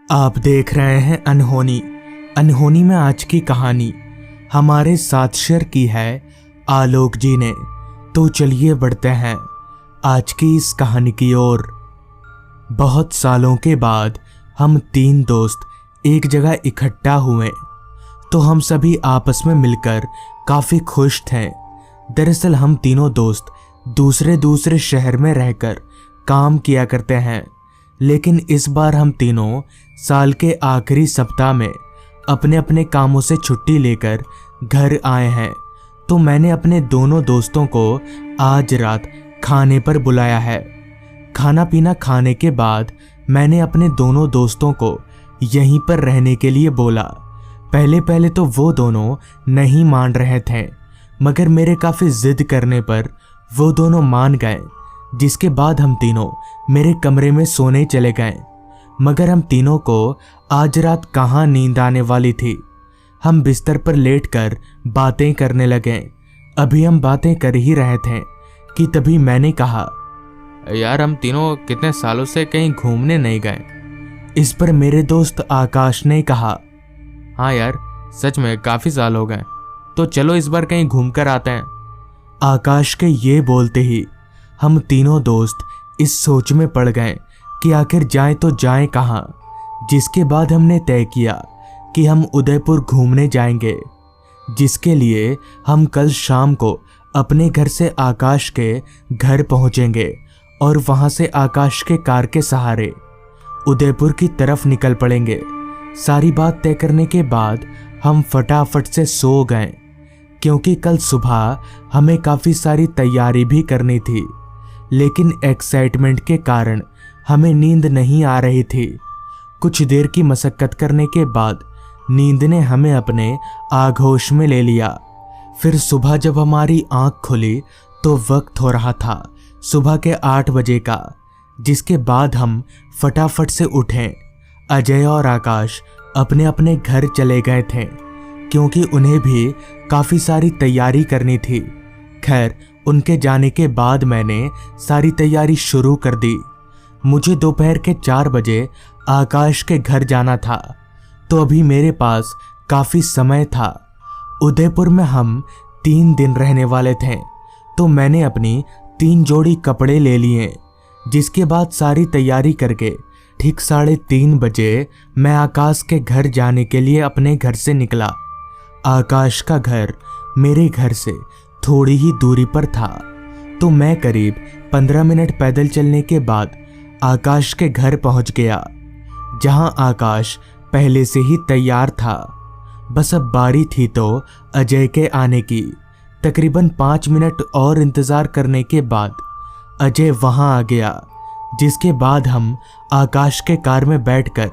आप देख रहे हैं अनहोनी। अनहोनी में आज की कहानी हमारे साथ शेयर की है आलोक जी ने। तो चलिए बढ़ते हैं आज की इस कहानी की ओर। बहुत सालों के बाद हम तीन दोस्त एक जगह इकट्ठा हुए तो हम सभी आपस में मिलकर काफ़ी खुश थे। दरअसल हम तीनों दोस्त दूसरे शहर में रहकर काम किया करते हैं, लेकिन इस बार हम तीनों साल के आखिरी सप्ताह में अपने अपने कामों से छुट्टी लेकर घर आए हैं। तो मैंने अपने दोनों दोस्तों को आज रात खाने पर बुलाया है। खाना पीना खाने के बाद मैंने अपने दोनों दोस्तों को यहीं पर रहने के लिए बोला। पहले तो वो दोनों नहीं मान रहे थे, मगर मेरे काफ़ी जिद करने पर वो दोनों मान गए, जिसके बाद हम तीनों मेरे कमरे में सोने चले गए। मगर हम तीनों को आज रात कहाँ नींद आने वाली थी। हम बिस्तर पर लेटकर बातें करने लगे। अभी हम बातें कर ही रहे थे कि तभी मैंने कहा, यार हम तीनों कितने सालों से कहीं घूमने नहीं गए। इस पर मेरे दोस्त आकाश ने कहा, हाँ यार सच में काफ़ी साल हो गए, तो चलो इस बार कहीं घूम कर आते हैं। आकाश के ये बोलते ही हम तीनों दोस्त इस सोच में पड़ गए कि आखिर जाएं तो जाएं कहाँ। जिसके बाद हमने तय किया कि हम उदयपुर घूमने जाएंगे, जिसके लिए हम कल शाम को अपने घर से आकाश के घर पहुंचेंगे और वहां से आकाश के कार के सहारे उदयपुर की तरफ निकल पड़ेंगे। सारी बात तय करने के बाद हम फटाफट से सो गए, क्योंकि कल सुबह हमें काफ़ी सारी तैयारी भी करनी थी, लेकिन एक्साइटमेंट के कारण हमें नींद नहीं आ रही थी। कुछ देर की मशक्कत करने के बाद नींद ने हमें अपने आगोश में ले लिया। फिर सुबह जब हमारी आंख खुली तो वक्त हो रहा था सुबह के 8 बजे का, जिसके बाद हम फटाफट से उठे। अजय और आकाश अपने अपने घर चले गए थे, क्योंकि उन्हें भी काफ़ी सारी तैयारी करनी थी। खैर उनके जाने के बाद मैंने सारी तैयारी शुरू कर दी। मुझे दोपहर के 4 बजे आकाश के घर जाना था, तो अभी मेरे पास काफ़ी समय था। उदयपुर में हम 3 दिन रहने वाले थे, तो मैंने अपनी 3 जोड़ी कपड़े ले लिए। जिसके बाद सारी तैयारी करके ठीक 3:30 बजे मैं आकाश के घर जाने के लिए अपने घर से निकला। आकाश का घर मेरे घर से थोड़ी ही दूरी पर था, तो मैं करीब 15 मिनट पैदल चलने के बाद आकाश के घर पहुंच गया, जहां आकाश पहले से ही तैयार था। बस अब बारी थी तो अजय के आने की। तकरीबन 5 मिनट और इंतज़ार करने के बाद अजय वहां आ गया, जिसके बाद हम आकाश के कार में बैठकर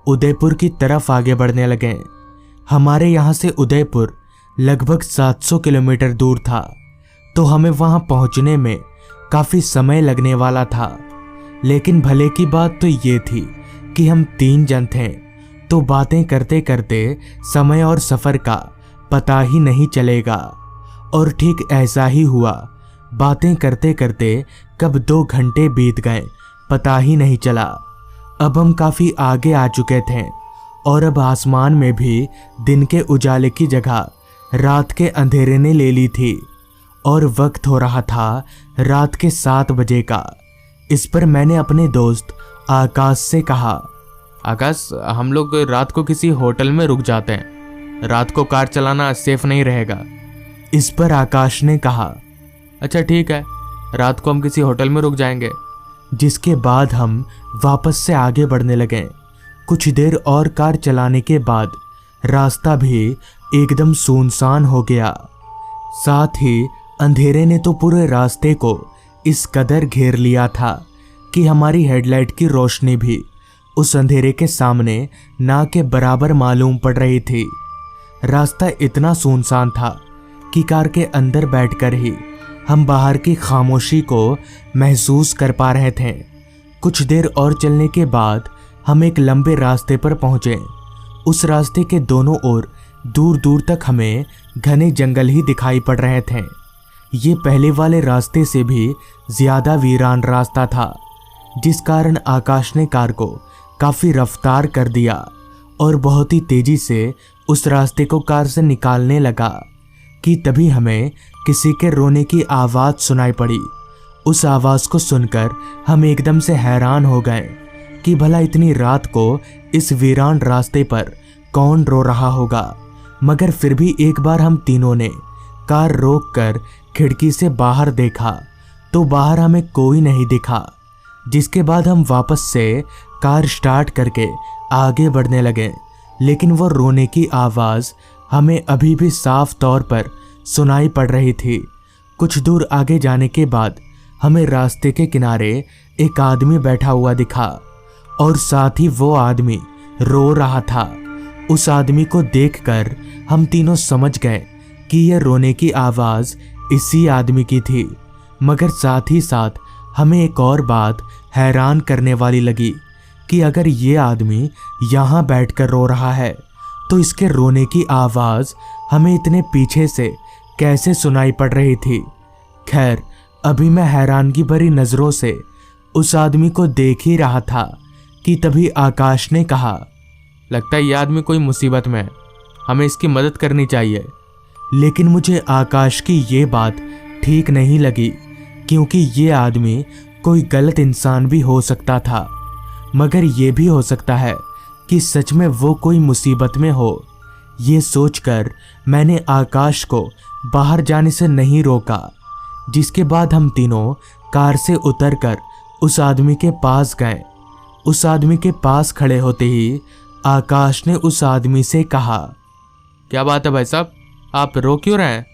उदयपुर की तरफ आगे बढ़ने लगे। हमारे यहाँ से उदयपुर लगभग 700 किलोमीटर दूर था, तो हमें वहां पहुंचने में काफ़ी समय लगने वाला था। लेकिन भले की बात तो ये थी कि हम 3 जन थे, तो बातें करते करते समय और सफ़र का पता ही नहीं चलेगा। और ठीक ऐसा ही हुआ। बातें करते करते कब 2 घंटे बीत गए पता ही नहीं चला। अब हम काफ़ी आगे आ चुके थे और अब आसमान में भी दिन के उजाले की जगह रात के अंधेरे ने ले ली थी, और वक्त हो रहा था रात के 7 बजे का। इस पर मैंने अपने दोस्त आकाश से कहा, आकाश हम लोग रात को किसी होटल में रुक जाते हैं, रात को कार चलाना सेफ नहीं रहेगा। इस पर आकाश ने कहा, अच्छा ठीक है, रात को हम किसी होटल में रुक जाएंगे। जिसके बाद हम वापस से आगे बढ़ने लगे। कुछ देर और कार चलाने के बाद रास्ता भी एकदम सुनसान हो गया। साथ ही अंधेरे ने तो पूरे रास्ते को इस कदर घेर लिया था कि हमारी हेडलाइट की रोशनी भी उस अंधेरे के सामने ना के बराबर मालूम पड़ रही थी। रास्ता इतना सुनसान था कि कार के अंदर बैठकर ही हम बाहर की खामोशी को महसूस कर पा रहे थे। कुछ देर और चलने के बाद हम एक लंबे रास्ते पर पहुंचे। उस रास्ते के दोनों ओर दूर दूर तक हमें घने जंगल ही दिखाई पड़ रहे थे। ये पहले वाले रास्ते से भी ज़्यादा वीरान रास्ता था, जिस कारण आकाश ने कार को काफ़ी रफ्तार कर दिया और बहुत ही तेज़ी से उस रास्ते को कार से निकालने लगा कि तभी हमें किसी के रोने की आवाज़ सुनाई पड़ी। उस आवाज़ को सुनकर हम एकदम से हैरान हो गए कि भला इतनी रात को इस वीरान रास्ते पर कौन रो रहा होगा। मगर फिर भी एक बार हम तीनों ने कार रोककर खिड़की से बाहर देखा तो बाहर हमें कोई नहीं दिखा। जिसके बाद हम वापस से कार स्टार्ट करके आगे बढ़ने लगे, लेकिन वो रोने की आवाज़ हमें अभी भी साफ तौर पर सुनाई पड़ रही थी। कुछ दूर आगे जाने के बाद हमें रास्ते के किनारे एक आदमी बैठा हुआ दिखा और साथ ही वो आदमी रो रहा था। उस आदमी को देखकर हम तीनों समझ गए कि यह रोने की आवाज़ इसी आदमी की थी। मगर साथ ही साथ हमें एक और बात हैरान करने वाली लगी कि अगर ये आदमी यहाँ बैठकर रो रहा है तो इसके रोने की आवाज़ हमें इतने पीछे से कैसे सुनाई पड़ रही थी। खैर, अभी मैं हैरानगी भरी नज़रों से उस आदमी को देख ही रहा था कि तभी आकाश ने कहा, लगता है ये आदमी कोई मुसीबत में है, हमें इसकी मदद करनी चाहिए। लेकिन मुझे आकाश की ये बात ठीक नहीं लगी, क्योंकि ये आदमी कोई गलत इंसान भी हो सकता था, मगर ये भी हो सकता है कि सच में वो कोई मुसीबत में हो। ये सोचकर मैंने आकाश को बाहर जाने से नहीं रोका। जिसके बाद हम तीनों कार से उतरकर उस आदमी के पास गए। उस आदमी के पास खड़े होते ही आकाश ने उस आदमी से कहा, क्या बात है भाई साहब, आप रो क्यों रहे हैं?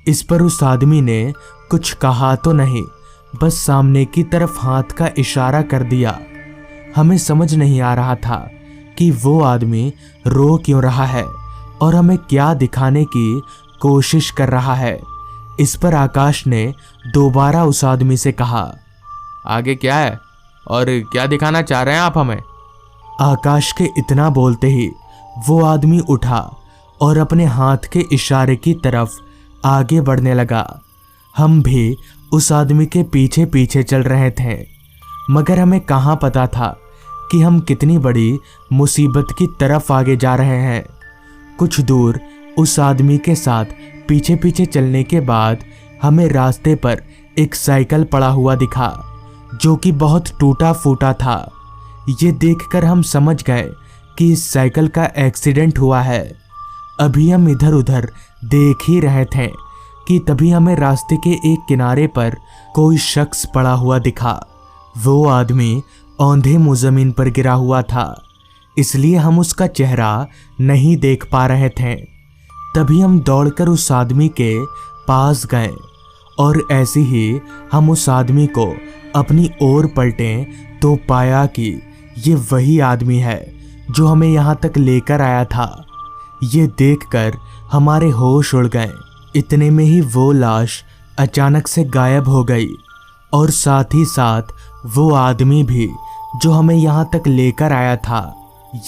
इस पर उस आदमी ने कुछ कहा तो नहीं, बस सामने की तरफ हाथ का इशारा कर दिया। हमें समझ नहीं आ रहा था कि वो आदमी रो क्यों रहा है और हमें क्या दिखाने की कोशिश कर रहा है। इस पर आकाश ने दोबारा उस आदमी से कहा, आगे क्या है और क्या दिखाना चाह रहे हैं आप हमें? आकाश के इतना बोलते ही वो आदमी उठा और अपने हाथ के इशारे की तरफ आगे बढ़ने लगा। हम भी उस आदमी के पीछे पीछे चल रहे थे, मगर हमें कहाँ पता था कि हम कितनी बड़ी मुसीबत की तरफ आगे जा रहे हैं। कुछ दूर उस आदमी के साथ पीछे पीछे चलने के बाद हमें रास्ते पर एक साइकिल पड़ा हुआ दिखा, जो कि बहुत टूटा फूटा था। ये देखकर हम समझ गए कि इस साइकिल का एक्सीडेंट हुआ है। अभी हम इधर उधर देख ही रहे थे कि तभी हमें रास्ते के एक किनारे पर कोई शख्स पड़ा हुआ दिखा। वो आदमी औंधे मुंह जमीन पर गिरा हुआ था, इसलिए हम उसका चेहरा नहीं देख पा रहे थे। तभी हम दौड़कर उस आदमी के पास गए और ऐसे ही हम उस आदमी को अपनी ओर पलटे तो पाया कि ये वही आदमी है जो हमें यहाँ तक लेकर आया था। ये देखकर हमारे होश उड़ गए। इतने में ही वो लाश अचानक से गायब हो गई और साथ ही साथ वो आदमी भी जो हमें यहाँ तक लेकर आया था।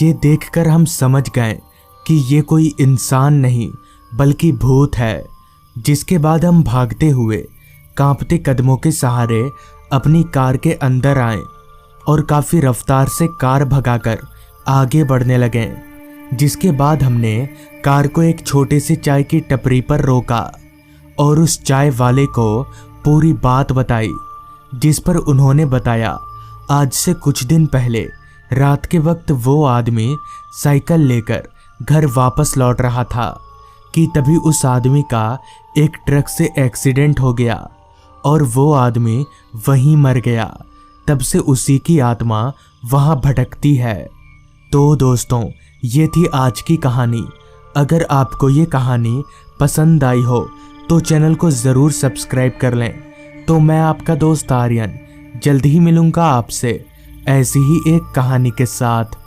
ये देखकर हम समझ गए कि ये कोई इंसान नहीं बल्कि भूत है। जिसके बाद हम भागते हुए कांपते कदमों के सहारे अपनी कार के अंदर आए और काफ़ी रफ्तार से कार भगाकर आगे बढ़ने लगे। जिसके बाद हमने कार को एक छोटे से चाय की टपरी पर रोका और उस चाय वाले को पूरी बात बताई, जिस पर उन्होंने बताया आज से कुछ दिन पहले रात के वक्त वो आदमी साइकिल लेकर घर वापस लौट रहा था कि तभी उस आदमी का एक ट्रक से एक्सीडेंट हो गया और वो आदमी वहीं मर गया। तब से उसी की आत्मा वहाँ भटकती है। तो दोस्तों, ये थी आज की कहानी। अगर आपको ये कहानी पसंद आई हो तो चैनल को ज़रूर सब्सक्राइब कर लें। तो मैं आपका दोस्त आर्यन जल्द ही मिलूँगा आपसे ऐसी ही एक कहानी के साथ।